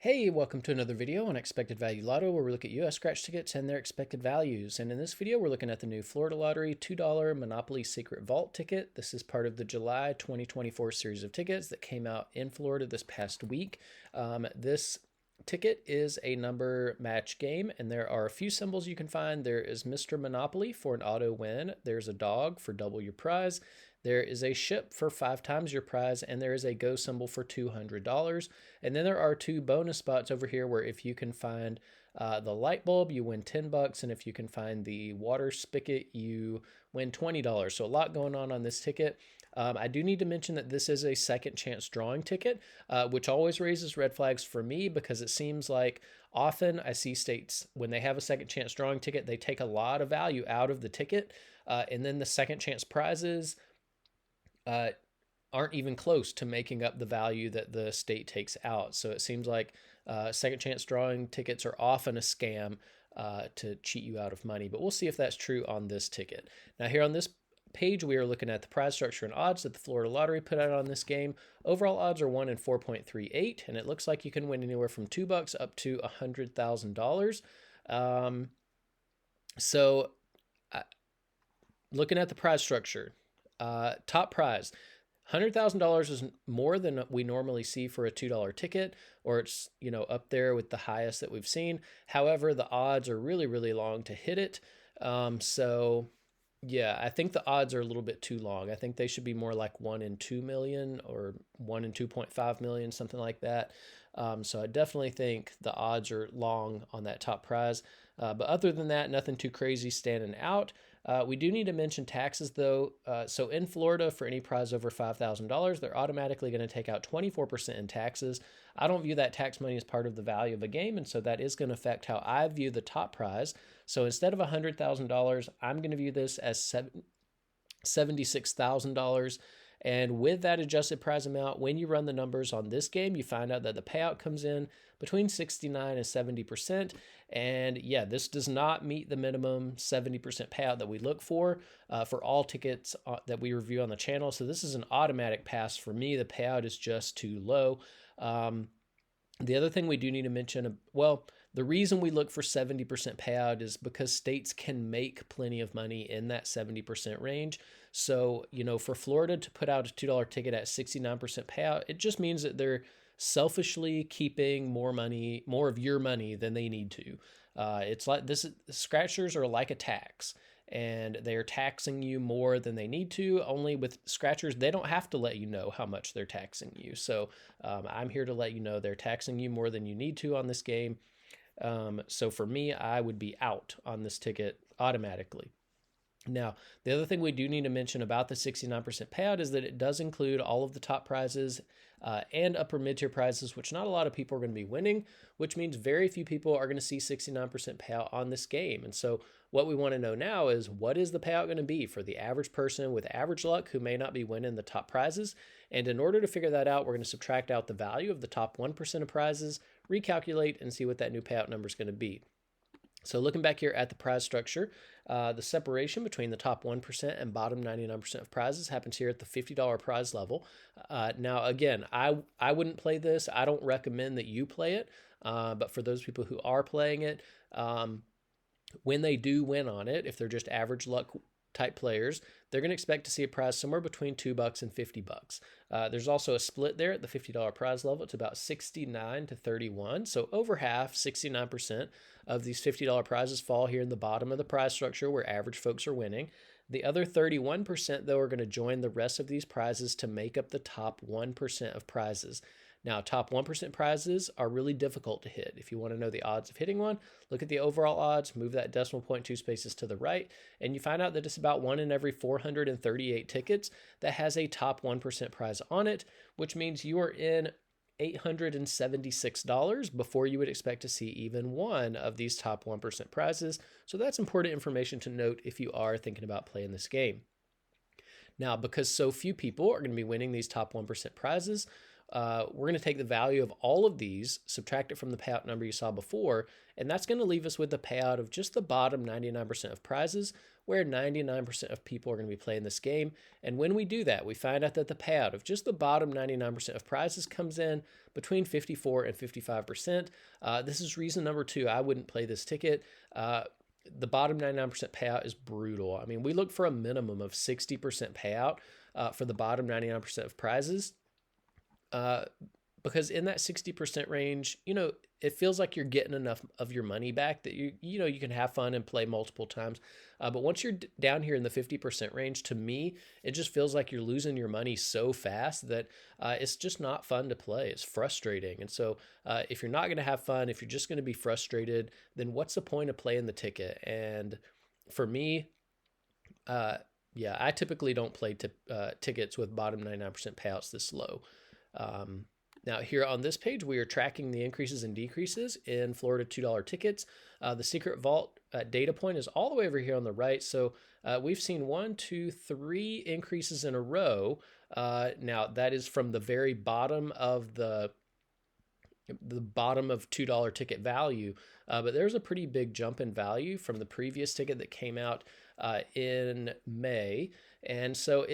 Hey, welcome to another video on Expected Value Lotto, where we look at US scratch tickets and their expected values. And in this video, we're looking at the new Florida Lottery $2 Monopoly Secret Vault ticket. This is part of the July 2024 series of tickets that came out in Florida this past week. This ticket is a number match game, and there are a few symbols you can find. There is Mr. Monopoly for an auto win. There's a dog for double your prize. There is a ship for 5 times your prize, and there is a go symbol for $200. And then there are 2 bonus spots over here where if you can find the light bulb, you win $10, and if you can find the water spigot, you win $20. So a lot going on this ticket. I do need to mention that this is a second chance drawing ticket, which always raises red flags for me because it seems like often I see states when they have a second chance drawing ticket, they take a lot of value out of the ticket, and then the second chance prizes aren't even close to making up the value that the state takes out. So it seems like second chance drawing tickets are often a scam to cheat you out of money, but we'll see if that's true on this ticket. Now here on this page, we are looking at the prize structure and odds that the Florida Lottery put out on this game. Overall odds are 1 in 4.38, and it looks like you can win anywhere from $2 up to $100,000. Looking at the prize structure, top prize, $100,000 is more than we normally see for a $2 ticket, or it's, up there with the highest that we've seen. However, the odds are really, really long to hit it. Yeah, I think the odds are a little bit too long. I think they should be more like 1 in 2 million or 1 in 2.5 million, something like that. So I definitely think the odds are long on that top prize. But other than that, nothing too crazy standing out. We do need to mention taxes, though. So in Florida, for any prize over $5,000, they're automatically going to take out 24% in taxes. I don't view that tax money as part of the value of a game, and so that is going to affect how I view the top prize. So instead of $100,000, I'm going to view this as $76,000. And with that adjusted prize amount, when you run the numbers on this game, you find out that the payout comes in between 69 and 70%. And yeah, this does not meet the minimum 70% payout that we look for all tickets that we review on the channel. So this is an automatic pass for me. The payout is just too low. The other thing we do need to mention, the reason we look for 70% payout is because states can make plenty of money in that 70% range. So, for Florida to put out a $2 ticket at 69% payout, it just means that they're selfishly keeping more of your money than they need to. It's like scratchers are like a tax, and they're taxing you more than they need to. Only with scratchers, they don't have to let you know how much they're taxing you. So I'm here to let you know they're taxing you more than you need to on this game. So for me, I would be out on this ticket automatically. Now, the other thing we do need to mention about the 69% payout is that it does include all of the top prizes and upper mid-tier prizes, which not a lot of people are going to be winning, which means very few people are going to see 69% payout on this game. And so what we want to know now is, what is the payout going to be for the average person with average luck who may not be winning the top prizes? And in order to figure that out, we're going to subtract out the value of the top 1% of prizes, recalculate, and see what that new payout number is going to be. So looking back here at the prize structure, the separation between the top 1% and bottom 99% of prizes happens here at the $50 prize level. Now, again, I wouldn't play this. I don't recommend that you play it. But for those people who are playing it, when they do win on it, if they're just average luck type players, they're going to expect to see a prize somewhere between $2 and $50. There's also a split there at the $50 prize level. It's about 69 to 31. So over half, 69% of these $50 prizes fall here in the bottom of the prize structure where average folks are winning. The other 31%, though, are going to join the rest of these prizes to make up the top 1% of prizes. Now, top 1% prizes are really difficult to hit. If you want to know the odds of hitting one, look at the overall odds, move that decimal point 2 spaces to the right, and you find out that it's about 1 in every 438 tickets that has a top 1% prize on it, which means you are in $876 before you would expect to see even one of these top 1% prizes. So that's important information to note if you are thinking about playing this game. Now, because so few people are going to be winning these top 1% prizes, we're going to take the value of all of these, subtract it from the payout number you saw before, and that's going to leave us with the payout of just the bottom 99% of prizes, where 99% of people are going to be playing this game. And when we do that, we find out that the payout of just the bottom 99% of prizes comes in between 54 and 55%. This is reason number 2 I wouldn't play this ticket. The bottom 99% payout is brutal. I mean, we look for a minimum of 60% payout for the bottom 99% of prizes. Because in that 60% range, it feels like you're getting enough of your money back that you can have fun and play multiple times. But once you're down here in the 50% range, to me, it just feels like you're losing your money so fast that it's just not fun to play. It's frustrating. And so if you're not going to have fun, if you're just going to be frustrated, then what's the point of playing the ticket? And for me, I typically don't play tickets with bottom 99% payouts this low. Now here on this page, we are tracking the increases and decreases in Florida $2 tickets. The secret vault data point is all the way over here on the right. So we've seen 1, 2, 3 increases in a row. Now that is from the very bottom of the bottom of $2 ticket value. But there's a pretty big jump in value from the previous ticket that came out in May. And so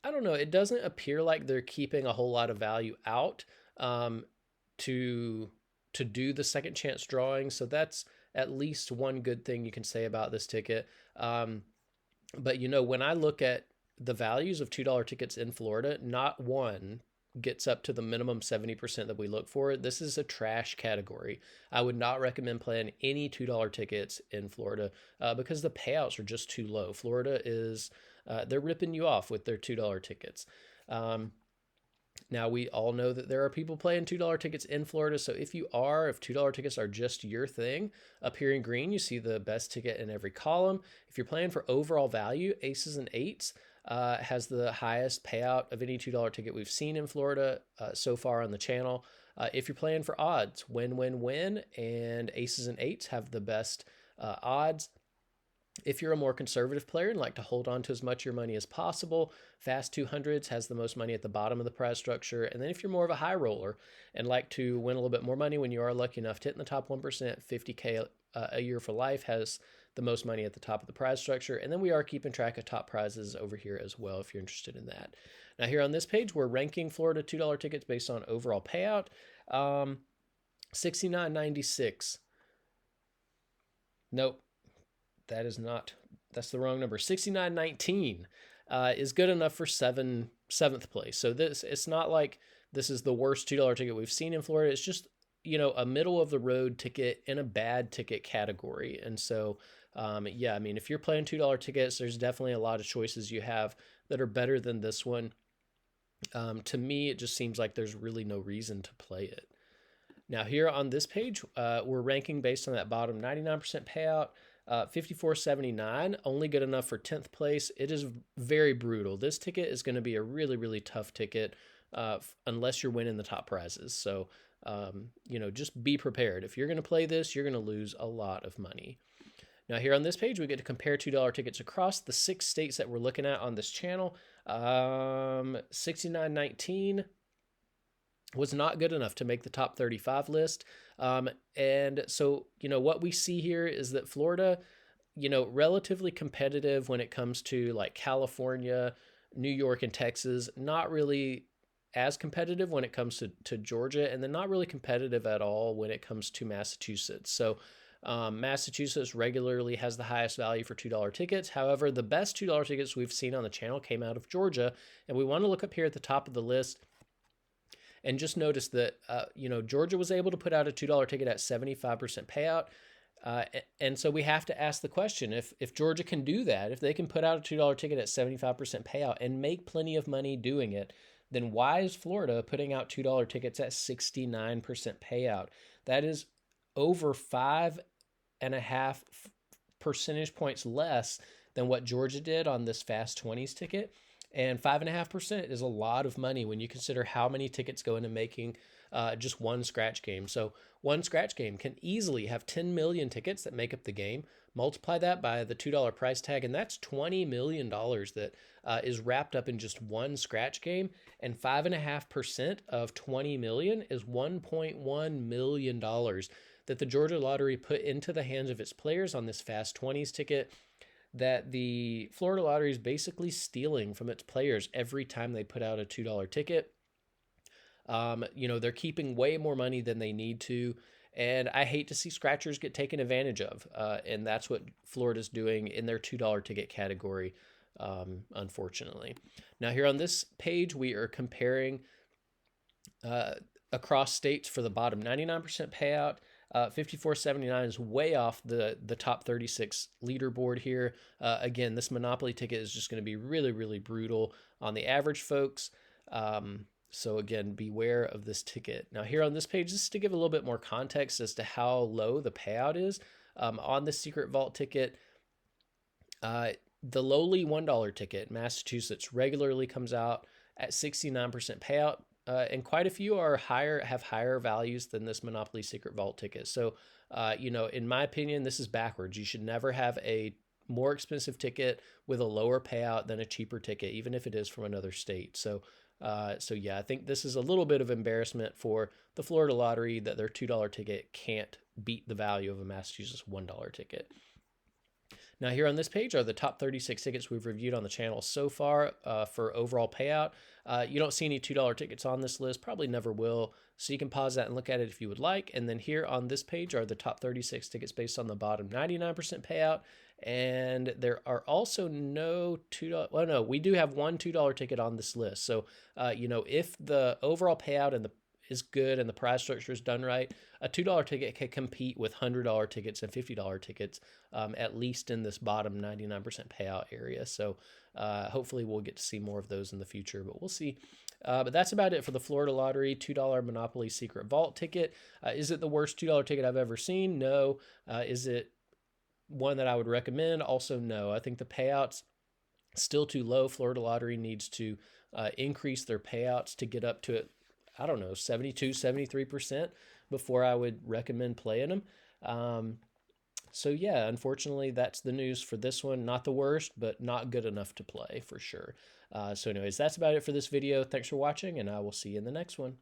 I don't know, it doesn't appear like they're keeping a whole lot of value out to do the second chance drawing. So that's at least one good thing you can say about this ticket. But when I look at the values of $2 tickets in Florida, not one gets up to the minimum 70% that we look for. This is a trash category. I would not recommend playing any $2 tickets in Florida because the payouts are just too low. Florida is they're ripping you off with their $2 tickets. Now, we all know that there are people playing $2 tickets in Florida. So if $2 tickets are just your thing, up here in green, you see the best ticket in every column. If you're playing for overall value, aces and eights has the highest payout of any $2 ticket we've seen in Florida so far on the channel. If you're playing for odds, win, and aces and eights have the best odds. If you're a more conservative player and like to hold on to as much of your money as possible, Fast 200s has the most money at the bottom of the prize structure. And then if you're more of a high roller and like to win a little bit more money when you are lucky enough to hit in the top 1%, 50K a year for life has the most money at the top of the prize structure. And then we are keeping track of top prizes over here as well if you're interested in that. Now here on this page, we're ranking Florida $2 tickets based on overall payout. 69.96. Nope. That's the wrong number. 69.19 is good enough for seventh place. So it's not like this is the worst $2 ticket we've seen in Florida. It's just, a middle of the road ticket in a bad ticket category. And so, if you're playing $2 tickets, there's definitely a lot of choices you have that are better than this one. To me, it just seems like there's really no reason to play it. Now here on this page, we're ranking based on that bottom 99% payout. 54.79, only good enough for 10th place. It is very brutal. This ticket is going to be a really, really tough ticket unless you're winning the top prizes. So, just be prepared. If you're going to play this, you're going to lose a lot of money. Now here on this page, we get to compare $2 tickets across the 6 states that we're looking at on this channel. 69.19 was not good enough to make the top 35 list. And so, what we see here is that Florida, relatively competitive when it comes to like California, New York, and Texas, not really as competitive when it comes to Georgia, and then not really competitive at all when it comes to Massachusetts. So Massachusetts regularly has the highest value for $2 tickets. However, the best $2 tickets we've seen on the channel came out of Georgia. And we want to look up here at the top of the list and just notice that, Georgia was able to put out a $2 ticket at 75% payout. And so we have to ask the question, if Georgia can do that, if they can put out a $2 ticket at 75% payout and make plenty of money doing it, then why is Florida putting out $2 tickets at 69% payout? That is over 5.5 percentage points less than what Georgia did on this Fast 20s ticket. And 5.5% is a lot of money when you consider how many tickets go into making just one scratch game. So one scratch game can easily have 10 million tickets that make up the game. Multiply that by the $2 price tag, and that's $20 million that is wrapped up in just one scratch game. And 5.5% of 20 million is $1.1 million that the Georgia Lottery put into the hands of its players on this Fast 20s ticket, that the Florida Lottery is basically stealing from its players every time they put out a $2 ticket. They're keeping way more money than they need to. And I hate to see scratchers get taken advantage of. And that's what Florida's doing in their $2 ticket category, unfortunately. Now, here on this page, we are comparing across states for the bottom 99% payout. 54.79 is way off the top 36 leaderboard here. Again, this Monopoly ticket is just going to be really, really brutal on the average folks. So again, beware of this ticket. Now here on this page, this is to give a little bit more context as to how low the payout is. On the Secret Vault ticket, the lowly $1 ticket, Massachusetts, regularly comes out at 69% payout. And quite a few have higher values than this Monopoly Secret Vault ticket. So, in my opinion, this is backwards. You should never have a more expensive ticket with a lower payout than a cheaper ticket, even if it is from another state. So yeah, I think this is a little bit of embarrassment for the Florida Lottery that their $2 ticket can't beat the value of a Massachusetts $1 ticket. Now here on this page are the top 36 tickets we've reviewed on the channel so far for overall payout. You don't see any $2 tickets on this list, probably never will, so you can pause that and look at it if you would like. And then here on this page are the top 36 tickets based on the bottom 99% payout. And there are also no $2, well, no, we do have one $2 ticket on this list. So, if the overall payout is good and the prize structure is done right, a $2 ticket can compete with $100 tickets and $50 tickets, at least in this bottom 99% payout area. So hopefully we'll get to see more of those in the future, but we'll see. But that's about it for the Florida Lottery $2 Monopoly Secret Vault ticket. Is it the worst $2 ticket I've ever seen? No. Is it one that I would recommend? Also, no. I think the payouts still too low. Florida Lottery needs to increase their payouts to get up to, 72, 73% before I would recommend playing them. So yeah, unfortunately, that's the news for this one. Not the worst, but not good enough to play for sure. So anyways, that's about it for this video. Thanks for watching, and I will see you in the next one.